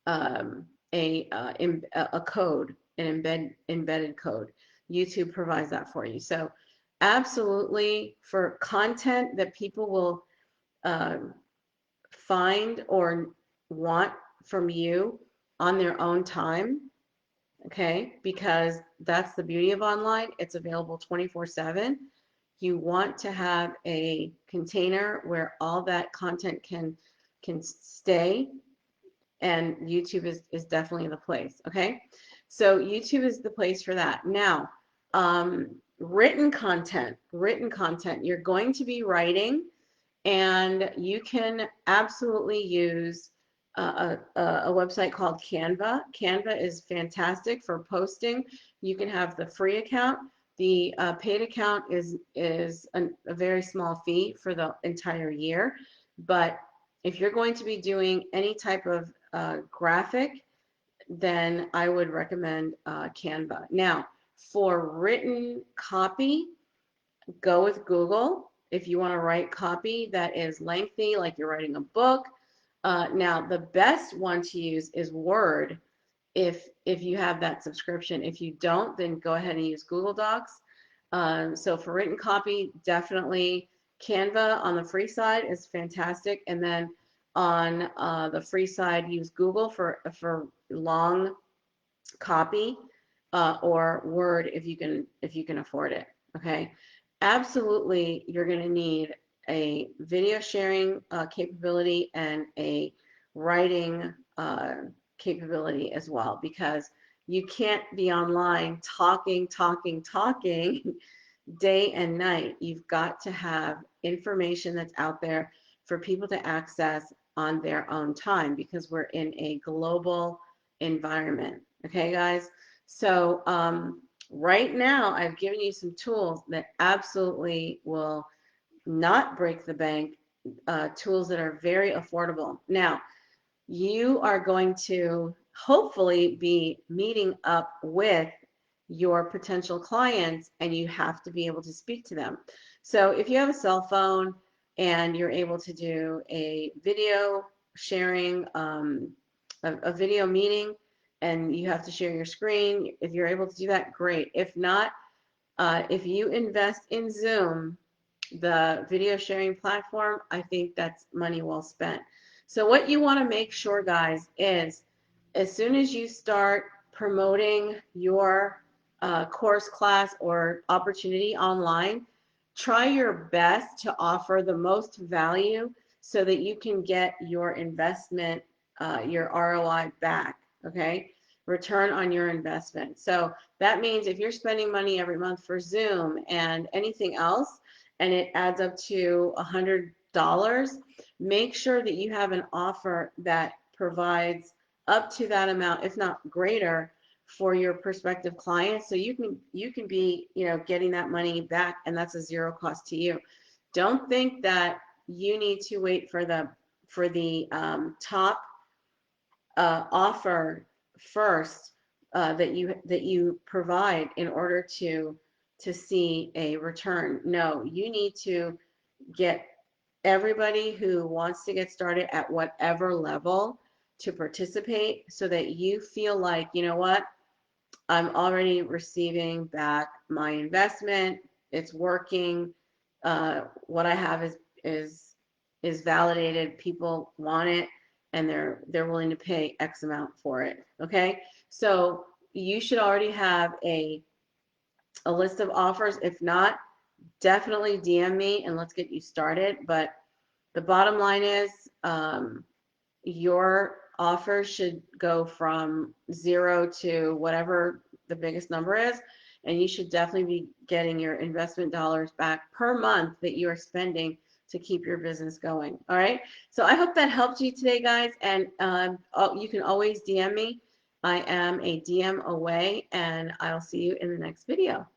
um, a code, an embedded code. YouTube provides that for you. So absolutely, for content that people will um, find or want from you on their own time, okay? Because that's the beauty of online. It's available 24/7. You want to have a container where all that content can stay, and YouTube is definitely the place, okay? So YouTube is the place for that. Now, written content, you're going to be writing, and you can absolutely use a website called Canva. Canva is fantastic for posting. You can have the free account. The paid account is a very small fee for the entire year. But if you're going to be doing any type of graphic, then I would recommend Canva. Now, for written copy, go with Google if you want to write copy that is lengthy, like you're writing a book. Now, the best one to use is Word if you have that subscription. If you don't, then go ahead and use Google Docs. So for written copy, definitely Canva on the free side is fantastic, and then on the free side, use Google for long copy, or Word if you can afford it. Okay, absolutely, you're going to need a video sharing capability and a writing capability as well, because you can't be online talking day and night. You've got to have information that's out there for people to access on their own time, because we're in a global environment. Okay, guys? So right now, I've given you some tools that absolutely will not break the bank, tools that are very affordable. Now, you are going to hopefully be meeting up with your potential clients, and you have to be able to speak to them. So if you have a cell phone and you're able to do a video sharing, a video meeting, and you have to share your screen, if you're able to do that, great. If not, if you invest in Zoom, the video sharing platform, I think that's money well spent. So what you want to make sure, guys, is as soon as you start promoting your course, class, or opportunity online, try your best to offer the most value so that you can get your investment, your ROI back, okay? Return on your investment. So that means if you're spending money every month for Zoom and anything else, and it adds up to $100, make sure that you have an offer that provides up to that amount, if not greater, for your prospective clients, so you can be, getting that money back, and that's a zero cost to you. Don't think that you need to wait for the top offer first, that you provide in order to see a return. No, you need to get everybody who wants to get started at whatever level to participate, so that you feel like, you know what, I'm already receiving back my investment. It's working. What I have is validated. People want it, and they're willing to pay X amount for it. Okay, so you should already have a list of offers. If not, definitely DM me and let's get you started. But the bottom line is, your offer should go from 0 to whatever the biggest number is, and you should definitely be getting your investment dollars back per month that you are spending to keep your business going. All right. So I hope that helped you today, guys. And you can always DM me. I am a DM away, and I'll see you in the next video.